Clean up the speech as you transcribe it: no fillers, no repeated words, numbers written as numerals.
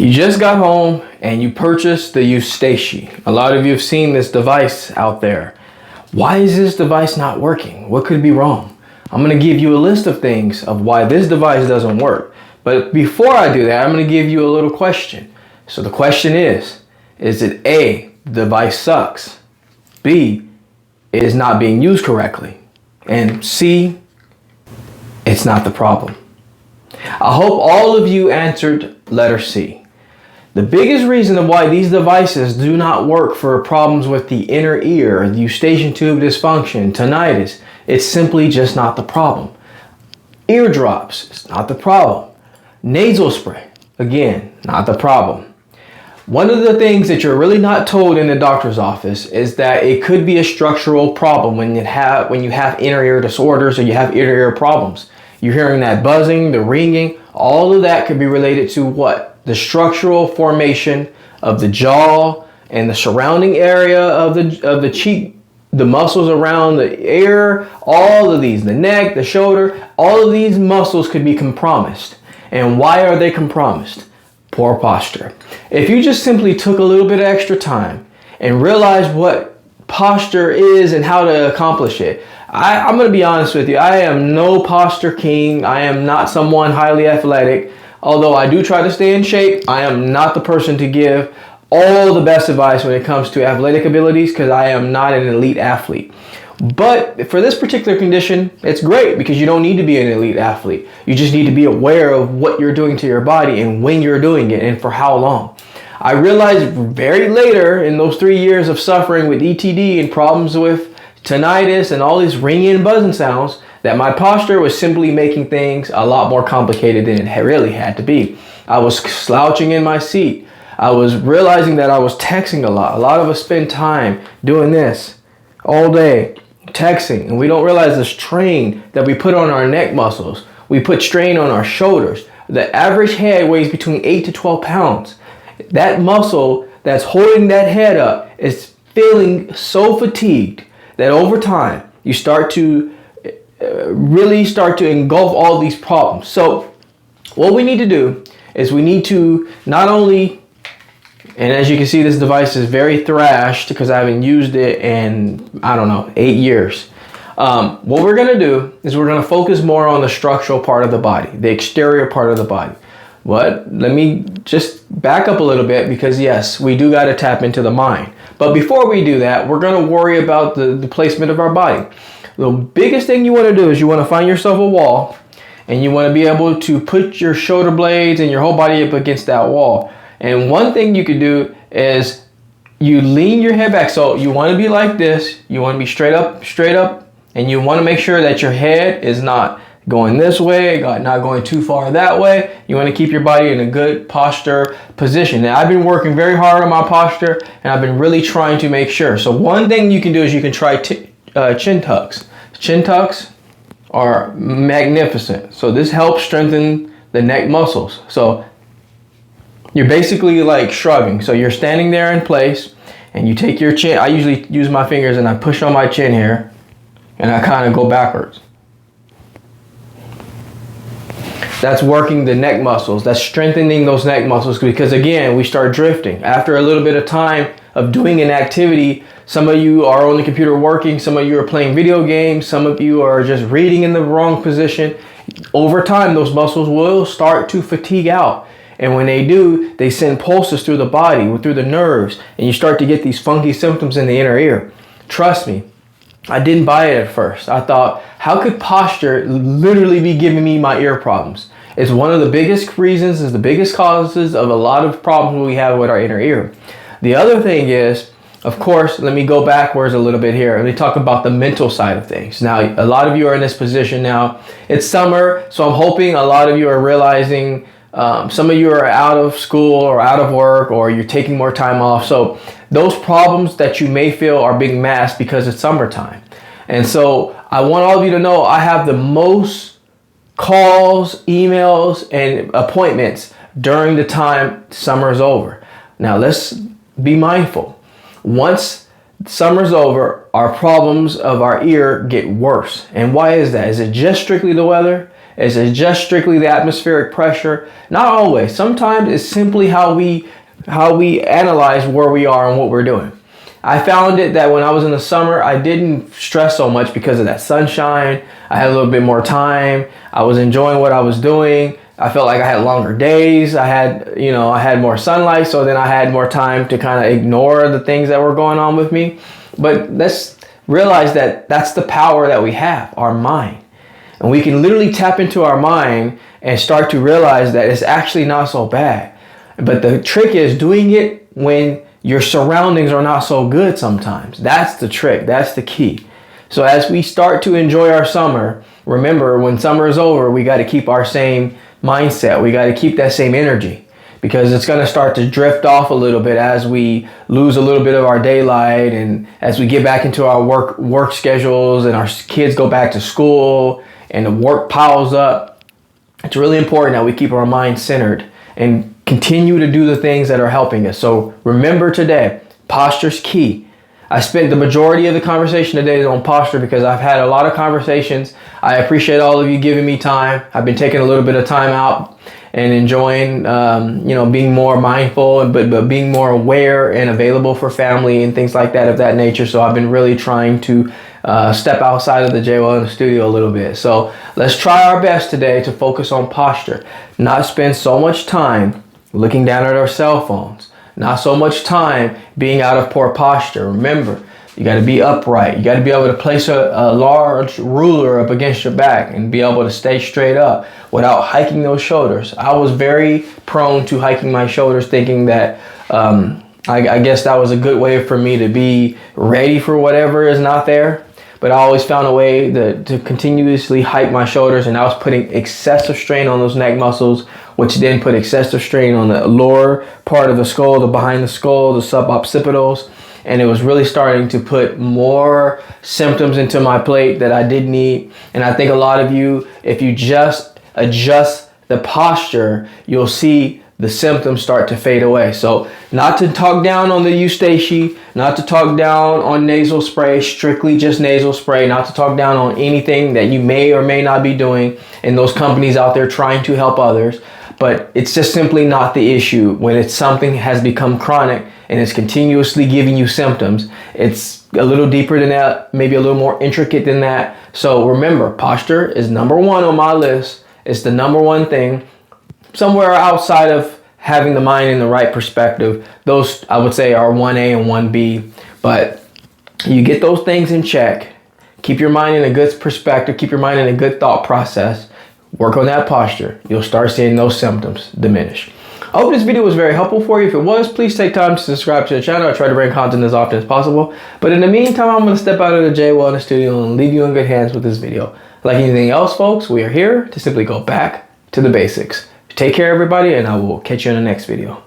You just got home and you purchased the Eustachian. A lot of you have seen this device out there. Why is this device not working? What could be wrong? I'm going to give you a list of things of why this device doesn't work. But before I do that, I'm going to give you a little question. So the question is it A, the device sucks, B, it is not being used correctly, and C, it's not the problem? I hope all of you answered letter C. The biggest reason of why these devices do not work for problems with the inner ear, the eustachian tube dysfunction, tinnitus, it's simply just not the problem. Eardrops, it's not the problem. Nasal spray, again, not the problem. One of the things that you're really not told in the doctor's office is that it could be a structural problem when you have inner ear disorders or you have inner ear problems. You're hearing that buzzing, the ringing, all of that could be related to what? The structural formation of the jaw and the surrounding area of the cheek, the muscles around the ear, all of these, the neck, the shoulder, all of these muscles could be compromised. And why are they compromised? Poor posture. If you just simply took a little bit of extra time and realized what posture is and how to accomplish it, I'm going to be honest with you. I am no posture king. I am not someone highly athletic. Although I do try to stay in shape, I am not the person to give all the best advice when it comes to athletic abilities because I am not an elite athlete. But for this particular condition, it's great because you don't need to be an elite athlete. You just need to be aware of what you're doing to your body and when you're doing it and for how long. I realized very later in those 3 years of suffering with ETD and problems with tinnitus and all these ringing and buzzing sounds that my posture was simply making things a lot more complicated than it really had to be. I was slouching in my seat. I was realizing that I was texting a lot. A lot of us spend time doing this all day, texting, and we don't realize the strain that we put on our neck muscles. We put strain on our shoulders. The average head weighs between 8 to 12 pounds. That muscle that's holding that head up is feeling so fatigued that over time you start to really start to engulf all these problems. So what we need to do is we need to not only, and as you can see, this device is very thrashed because I haven't used it in, 8 years. What we're going to do is we're going to focus more on the structural part of the body, the exterior part of the body. But let me just back up a little bit because yes, we do got to tap into the mind. But before we do that, we're going to worry about the placement of our body. The biggest thing you want to do is you want to find yourself a wall and you want to be able to put your shoulder blades and your whole body up against that wall. And one thing you could do is you lean your head back. So you want to be like this. You want to be straight up, and you want to make sure that your head is not going this way, not going too far that way. You want to keep your body in a good posture position. Now, I've been working very hard on my posture and I've been really trying to make sure. So one thing you can do is you can try chin tucks. Chin tucks are magnificent. So this helps strengthen the neck muscles. So you're basically like shrugging. So you're standing there in place and you take your chin. I usually use my fingers and I push on my chin here and I kind of go backwards. That's working the neck muscles. That's strengthening those neck muscles because again, we start drifting. After a little bit of time of doing an activity, some of you are on the computer working, some of you are playing video games, some of you are just reading in the wrong position. Over time, those muscles will start to fatigue out. And when they do, they send pulses through the body, through the nerves, and you start to get these funky symptoms in the inner ear. Trust me, I didn't buy it at first. I thought, how could posture literally be giving me my ear problems? It's one of the biggest reasons, it's the biggest causes of a lot of problems we have with our inner ear. The other thing is, of course, let me go backwards a little bit here. Let me talk about the mental side of things. Now, a lot of you are in this position now. It's summer, so I'm hoping a lot of you are realizing some of you are out of school or out of work or you're taking more time off. So those problems that you may feel are being masked because it's summertime. And so I want all of you to know I have the most calls, emails, and appointments during the time summer is over. Now let's be mindful. Once summer's over, our problems of our ear get worse. And why is that? Is it just strictly the weather? Is it just strictly the atmospheric pressure? Not always. Sometimes it's simply how we analyze where we are and what we're doing. I found it that when I was in the summer, I didn't stress so much because of that sunshine. I had a little bit more time. I was enjoying what I was doing. I felt like I had longer days. I had more sunlight, so then I had more time to kind of ignore the things that were going on with me. But let's realize that that's the power that we have, our mind. And we can literally tap into our mind and start to realize that it's actually not so bad. But the trick is doing it when your surroundings are not so good sometimes. That's the trick. That's the key. So as we start to enjoy our summer, remember, when summer is over, we got to keep our same mindset. We got to keep that same energy, because it's going to start to drift off a little bit as we lose a little bit of our daylight, and as we get back into our work schedules and our kids go back to school and the work piles up. It's really important that we keep our mind centered and continue to do the things that are helping us. So remember today, posture's key. I spent the majority of the conversation today on posture because I've had a lot of conversations. I appreciate all of you giving me time. I've been taking a little bit of time out and enjoying, being more mindful, but being more aware and available for family and things like that of that nature. So I've been really trying to step outside of the Jaye Wellness Studio a little bit. So let's try our best today to focus on posture, not spend so much time looking down at our cell phones, not so much time being out of poor posture. Remember, you got to be upright. You got to be able to place a large ruler up against your back and be able to stay straight up without hiking those shoulders. I was very prone to hiking my shoulders, thinking that I guess that was a good way for me to be ready for whatever is not there. But I always found a way to continuously hike my shoulders, and I was putting excessive strain on those neck muscles, which then put excessive strain on the lower part of the skull, the behind the skull, the suboccipitals. And it was really starting to put more symptoms into my plate that I didn't need. And I think a lot of you, if you just adjust the posture, you'll see the symptoms start to fade away. So not to talk down on the Eustachian, not to talk down on nasal spray, strictly just nasal spray, not to talk down on anything that you may or may not be doing in those companies out there trying to help others. But it's just simply not the issue when it's something has become chronic and it's continuously giving you symptoms. It's a little deeper than that, maybe a little more intricate than that. So remember, posture is number one on my list. It's the number one thing. Somewhere outside of having the mind in the right perspective, those I would say are 1A and 1B. But you get those things in check, keep your mind in a good perspective, keep your mind in a good thought process, work on that posture. You'll start seeing those symptoms diminish. I hope this video was very helpful for you. If it was, please take time to subscribe to the channel. I try to bring content as often as possible. But in the meantime, I'm going to step out of the Jaye Wellness Studio and leave you in good hands with this video. Like anything else, folks, we are here to simply go back to the basics. Take care, everybody, and I will catch you in the next video.